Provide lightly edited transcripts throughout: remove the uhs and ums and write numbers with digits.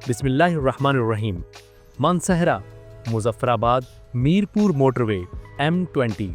बिस्मिल्लाहिर्रहमानिर्रहीम। Mansehra, Muzaffarabad, Mirpur motorway M20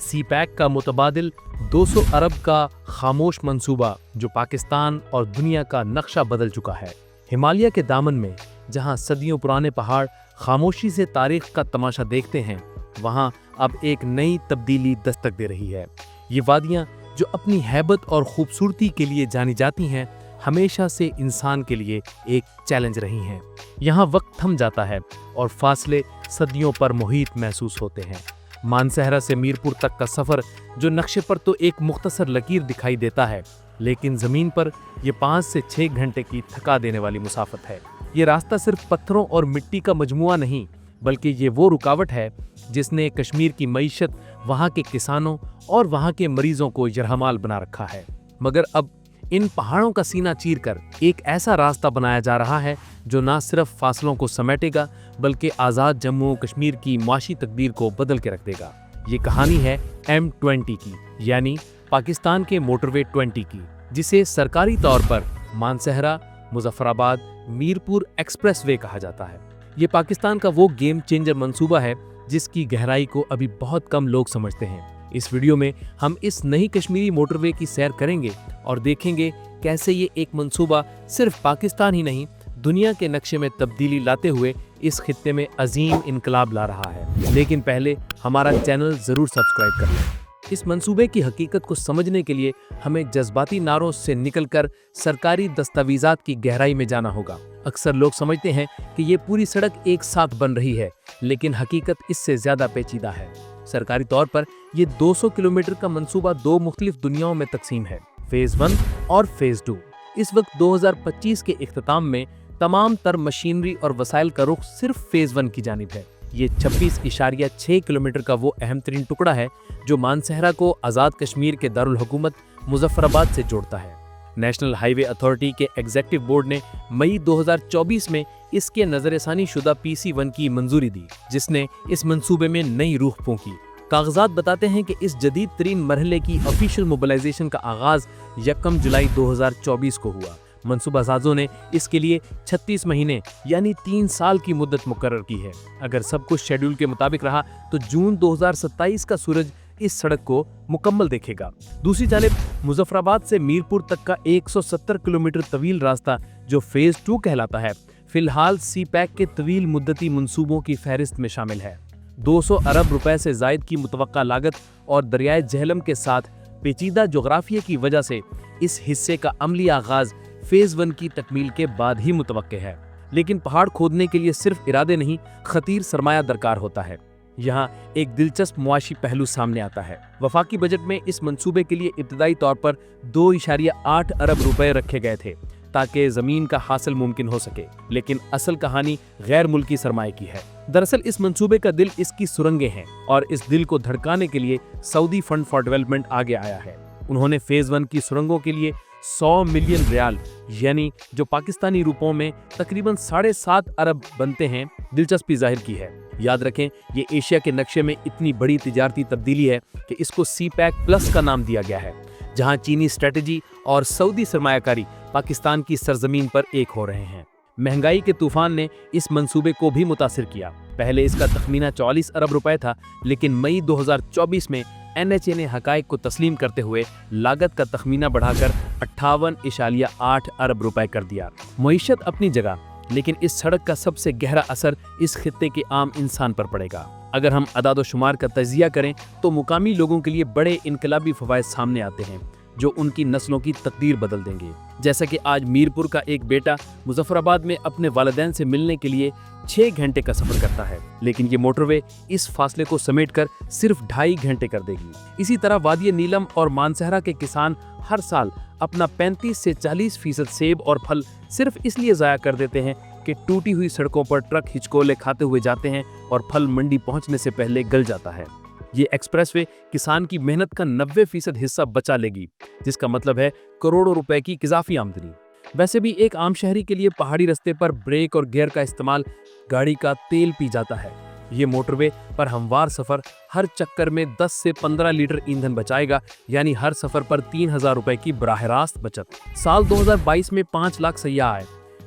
सी pack का मुतबादिल 200 अरब का खामोश मंसूबा जो पाकिस्तान और दुनिया का नक्शा बदल चुका है। हिमालय के दामन में जहां सदियों पुराने पहाड़ खामोशी से तारीख का तमाशा देखते हैं, वहां अब एक नई तब्दीली दस्तक दे रही है। ये वादियां जो अपनी हैबत और खूबसूरती के लिए जानी जाती हैं, हमेशा से इंसान के लिए एक चैलेंज रही हैं। यहाँ वक्त थम जाता है और फासले सदियों पर मुहीत महसूस होते हैं। मानसहरा से मीरपुर तक का सफ़र जो नक्शे पर तो एक मुख्तसर लकीर दिखाई देता है, लेकिन ज़मीन पर ये 5 से 6 घंटे की थका देने वाली मुसाफत है। ये रास्ता सिर्फ पत्थरों और मिट्टी का मजमुआ नहीं, बल्कि ये वो रुकावट है जिसने कश्मीर की मईशत, वहाँ के किसानों और वहाँ के मरीजों को यरहमाल बना रखा है। मगर अब इन पहाड़ों का सीना चीरकर एक ऐसा रास्ता बनाया जा रहा है जो न सिर्फ फासलों को समेटेगा, बल्कि आज़ाद जम्मू कश्मीर की माशी तकदीर को बदल के रख देगा। ये कहानी है M20 की, यानी पाकिस्तान के मोटरवे 20 की, जिसे सरकारी तौर पर मानसहरा मुजफ्फराबाद मीरपुर एक्सप्रेसवे कहा जाता है। ये पाकिस्तान का वो गेम चेंजर मंसूबा है जिसकी गहराई को अभी बहुत कम लोग समझते हैं। इस वीडियो में हम इस नई कश्मीरी मोटरवे की सैर करेंगे और देखेंगे कैसे ये एक मंसूबा सिर्फ पाकिस्तान ही नहीं, दुनिया के नक्शे में तब्दीली लाते हुए इस खित्ते में अजीम इनकलाब ला रहा है। लेकिन पहले हमारा चैनल जरूर सब्सक्राइब कर लें। इस मंसूबे की हकीकत को समझने के लिए हमें जज्बाती नारों से निकलकर सरकारी दस्तावेजात की गहराई में जाना होगा। अक्सर लोग समझते हैं कि ये पूरी सड़क एक साथ बन रही है, लेकिन हकीकत इससे ज्यादा पेचीदा है। सरकारी तौर पर ये 200 किलोमीटर का मंसूबा 2 मुख्तलिफ दुनियाओं में तकसीम है, फेज 1 और फेज 2। इस वक्त 2025 के इख्तिताम में तमाम तर मशीनरी और वसाइल का रुख सिर्फ फेज 1 की जानिब है। ये 26.6 किलोमीटर का वो अहम तरीन टुकड़ा है जो मानसहरा को आज़ाद कश्मीर के दारुल हुकूमत मुजफ्फराबाद से जोड़ता है। नेशनल हाईवे अथॉरिटी के एग्जीक्यूटिव बोर्ड ने मई 2024 में इसके नजरसानी शुदा PC1 की मंजूरी दी, जिसने इस मंसूबे में नई रूह फूंकी। कागजात बताते हैं कि इस जदीद तरीन मरहले की ऑफिशियल मोबिलाइजेशन का आगाज 1 जुलाई 2024 को हुआ। मंसूबा साजों ने इसके लिए 36 महीने यानी 3 साल की मुद्दत मुकर्रर की है। अगर सब कुछ शेड्यूल के मुताबिक रहा तो जून 2027 का सूरज इस सड़क को मुकम्मल देखेगा। दूसरी जानिब मुजफ्फराबाद से मीरपुर तक का 170 किलोमीटर तवील रास्ता जो फेज 2 कहलाता है, फिलहाल सी पैक के तवील मुद्दती मंसूबों की फहरिस्त में शामिल है। 200 अरब रुपए से जायद की मुतवक्का लागत और दरियाए झेलम के साथ पेचीदा जोग्राफिया की वजह से इस हिस्से का अमली आगाज फेज 1 की तकमील के बाद ही मुतवक्के है। लेकिन पहाड़ खोदने के लिए सिर्फ इरादे नहीं, खतीर सरमाया दरकार होता है। यहाँ एक दिलचस्प मुआशी पहलू सामने आता है। वफाकी बजट में इस मंसूबे के लिए इब्तदाई तौर पर 2.8 अरब रुपए रखे गए थे ताकि जमीन का हासिल मुमकिन हो सके, लेकिन असल कहानी गैर मुल्की सरमाए की है। दरअसल इस मंसूबे का दिल इसकी सुरंगें हैं और इस दिल को धड़काने के लिए सऊदी फंड फॉर डेवलपमेंट आगे आया है। उन्होंने फेज 1 की सुरंगों के लिए 100 मिलियन रियाल यानी जो पाकिस्तानी रुपयों में तकरीबन 7.5 अरब बनते हैं, दिलचस्पी जाहिर की है। याद रखें, ये एशिया के नक्शे में इतनी बड़ी तिजारती तब्दीली है कि इसको सी पैक प्लस का नाम दिया गया है, जहां चीनी स्ट्रेटेजी और सऊदी सरमायाकारी पाकिस्तान की सरजमीन पर एक हो रहे हैं। महंगाई के तूफान ने इस मंसूबे को भी मुतासिर किया। पहले इसका तखमीना 44 अरब रुपए था, लेकिन मई 2024 में NHA ने हकाइक को तस्लीम करते हुए लागत का तखमीना बढ़ाकर 58.8 अरब रुपए कर दिया। मईशत अपनी जगह, लेकिन इस सड़क का सबसे गहरा असर इस खित्ते के आम इंसान पर पड़ेगा। अगर हम अदाद शुमार का तजिया करें तो मुकामी लोगों के लिए बड़े इनकलाबी फवायद सामने आते हैं जो उनकी नस्लों की तकदीर बदल देंगे। जैसा कि आज मीरपुर का एक बेटा मुजफ्फराबाद में अपने वालिदैन से मिलने के लिए 6 घंटे का सफर करता है, लेकिन ये मोटरवे इस फासले को समेटकर सिर्फ 2.5 घंटे कर देगी। इसी तरह वादी नीलम और मानसहरा के किसान हर साल अपना 35 से 40% सेब और फल सिर्फ इसलिए ज़ाया कर देते हैं कि टूटी हुई सड़कों पर ट्रक हिचकोले खाते हुए जाते हैं और फल मंडी पहुंचने से पहले गल जाता है। ये एक्सप्रेसवे किसान की मेहनत का 90% हिस्सा बचा लेगी, जिसका मतलब है करोड़ों रुपए की इजाफी आमदनी। वैसे भी एक आम शहरी के लिए पहाड़ी रास्ते पर ब्रेक और गियर का इस्तेमाल गाड़ी का तेल पी जाता है। ये मोटरवे पर हमवार सफर हर चक्कर में 10 से 15 लीटर ईंधन बचाएगा, यानी हर सफर पर 3000 रुपए की बराह रास्त बचत। साल 2022 में 5 लाख सयाह आए,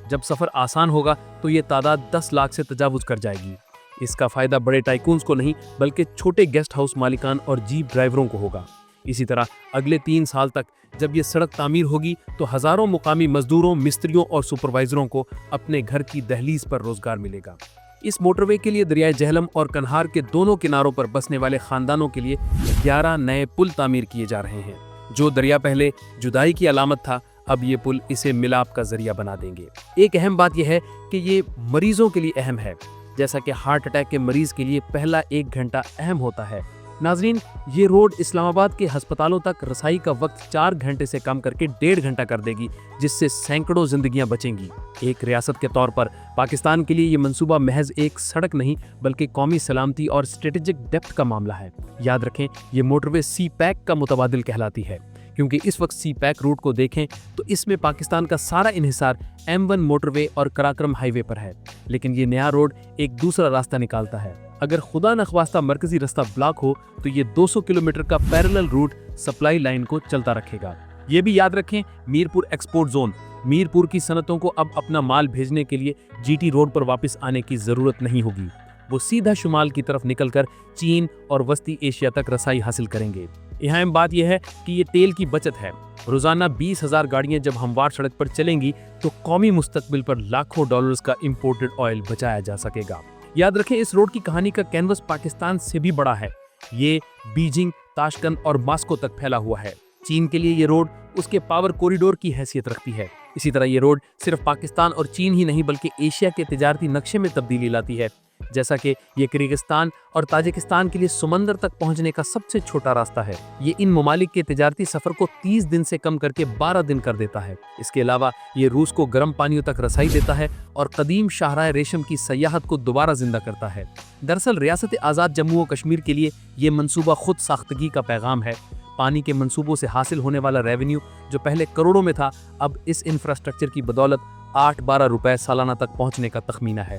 جب سفر آسان ہوگا تو یہ تعداد 10 لاکھ سے تجاوز کر جائے گی۔ اس کا فائدہ بڑے ٹائکونز کو نہیں بلکہ چھوٹے گیسٹ ہاؤس مالکان اور جیپ ڈرائیوروں کو ہوگا۔ اسی طرح اگلے 3 سال تک جب یہ سڑک تعمیر ہوگی تو ہزاروں مقامی مزدوروں، مستریوں اور سپروائزروں کو اپنے گھر کی دہلیز پر روزگار ملے گا۔ اس موٹر وے کے لیے دریائے جہلم اور کنہار کے دونوں کناروں پر بسنے والے خاندانوں کے لیے 11 نئے پل تعمیر کیے جا رہے ہیں۔ جو دریا پہلے جدائی کی علامت تھا، اب یہ پل اسے ملاپ کا ذریعہ بنا دیں گے۔ ایک اہم بات یہ ہے کہ یہ مریضوں کے لیے اہم ہے، جیسا کہ ہارٹ اٹیک کے مریض کے لیے پہلا 1 گھنٹہ اہم ہوتا ہے۔ ناظرین، یہ روڈ اسلام آباد کے ہسپتالوں تک رسائی کا وقت 4 گھنٹے سے کم کر کے 1.5 گھنٹہ کر دے گی، جس سے سینکڑوں زندگیاں بچیں گی۔ ایک ریاست کے طور پر پاکستان کے لیے یہ منصوبہ محض ایک سڑک نہیں بلکہ قومی سلامتی اور اسٹریٹجک ڈیپتھ کا معاملہ ہے۔ یاد رکھیں، یہ موٹر وے سی پیک کا متبادل کہلاتی ہے، کیونکہ اس وقت سی پیک روٹ کو دیکھیں تو اس میں پاکستان کا سارا انحصار M1 موٹر وے اور کراکرم ہائی وے پر ہے، لیکن یہ نیا روڈ ایک دوسرا راستہ نکالتا ہے۔ اگر خدا نخواستہ مرکزی راستہ بلاک ہو تو یہ 200 کلومیٹر کا پیرلل روٹ سپلائی لائن کو چلتا رکھے گا۔ یہ بھی یاد رکھیں، میرپور ایکسپورٹ زون، میرپور کی صنعتوں کو اب اپنا مال بھیجنے کے لیے جی ٹی روڈ پر واپس آنے کی ضرورت نہیں ہوگی۔ وہ سیدھا شمال کی طرف نکل کر چین اور وسطی ایشیا تک رسائی حاصل کریں گے۔ اہم بات یہ ہے کہ یہ تیل کی بچت ہے۔ روزانہ 20,000 گاڑیاں جب ہموار سڑک پر چلیں گی تو قومی مستقبل پر لاکھوں ڈالرز کا امپورٹڈ آئل بچایا جا سکے گا۔ یاد رکھیں، اس روڈ کی کہانی کا کینوس پاکستان سے بھی بڑا ہے۔ یہ بیجنگ، تاشقند اور ماسکو تک پھیلا ہوا ہے۔ چین کے لیے یہ روڈ اس کے پاور کوریڈور کی حیثیت رکھتی ہے۔ اسی طرح یہ روڈ صرف پاکستان اور چین ہی نہیں بلکہ ایشیا کے تجارتی نقشے میں تبدیلی لاتی ہے، جیسا کہ یہ کرغزستان اور تاجکستان کے لیے سمندر تک پہنچنے کا سب سے چھوٹا راستہ ہے۔ یہ ان ممالک کے تجارتی سفر کو 30 دن سے کم کر کے 12 دن کر دیتا ہے۔ اس کے علاوہ یہ روس کو گرم پانیوں تک رسائی دیتا ہے اور قدیم شاہراہ ریشم کی سیاحت کو دوبارہ زندہ کرتا ہے۔ دراصل ریاست آزاد جموں و کشمیر کے لیے یہ منصوبہ خود ساختگی کا پیغام ہے۔ پانی کے منصوبوں سے حاصل ہونے والا ریونیو جو پہلے کروڑوں میں تھا، اب اس انفراسٹرکچر کی بدولت 8-12 روپے سالانہ تک پہنچنے کا تخمینہ ہے۔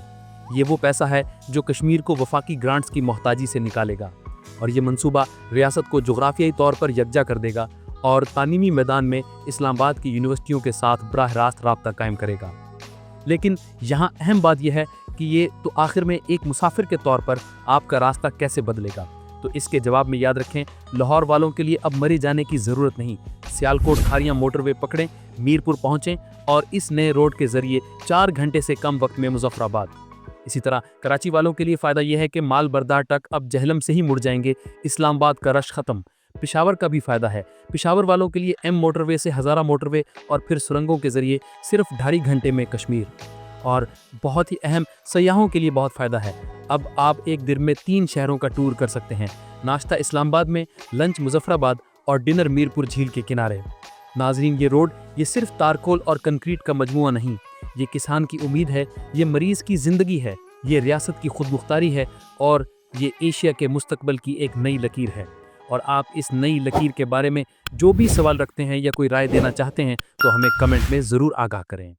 یہ وہ پیسہ ہے جو کشمیر کو وفاقی گرانٹس کی محتاجی سے نکالے گا، اور یہ منصوبہ ریاست کو جغرافیائی طور پر یکجا کر دے گا اور تعلیمی میدان میں اسلام آباد کی یونیورسٹیوں کے ساتھ براہ راست رابطہ قائم کرے گا۔ لیکن یہاں اہم بات یہ ہے کہ یہ تو آخر میں ایک مسافر کے طور پر آپ کا راستہ کیسے بدلے گا؟ تو اس کے جواب میں یاد رکھیں، لاہور والوں کے لیے اب مرے جانے کی ضرورت نہیں۔ سیالکوٹ کھاریاں موٹر وے پکڑیں، میرپور پہنچیں اور اس نئے روڈ کے ذریعے 4 گھنٹے سے کم وقت میں مظفر آباد۔ اسی طرح کراچی والوں کے لیے فائدہ یہ ہے کہ مال بردار ٹرک اب جہلم سے ہی مڑ جائیں گے، اسلام آباد کا رش ختم۔ پشاور کا بھی فائدہ ہے، پشاور والوں کے لیے M موٹر وے سے ہزارہ موٹر وے اور پھر سرنگوں کے ذریعے صرف 2.5 گھنٹے میں کشمیر۔ اور بہت ہی اہم، سیاحوں کے لیے بہت فائدہ ہے، اب آپ ایک دن میں 3 شہروں کا ٹور کر سکتے ہیں، ناشتہ اسلام آباد میں، لنچ مظفر آباد اور ڈنر میرپور جھیل کے کنارے۔ ناظرین، یہ روڈ یہ صرف تارکول اور کنکریٹ کا مجموعہ نہیں، یہ کسان کی امید ہے، یہ مریض کی زندگی ہے، یہ ریاست کی خود مختاری ہے، اور یہ ایشیا کے مستقبل کی ایک نئی لکیر ہے۔ اور آپ اس نئی لکیر کے بارے میں جو بھی سوال رکھتے ہیں یا کوئی رائے دینا چاہتے ہیں تو ہمیں کمنٹ میں ضرور آگاہ کریں۔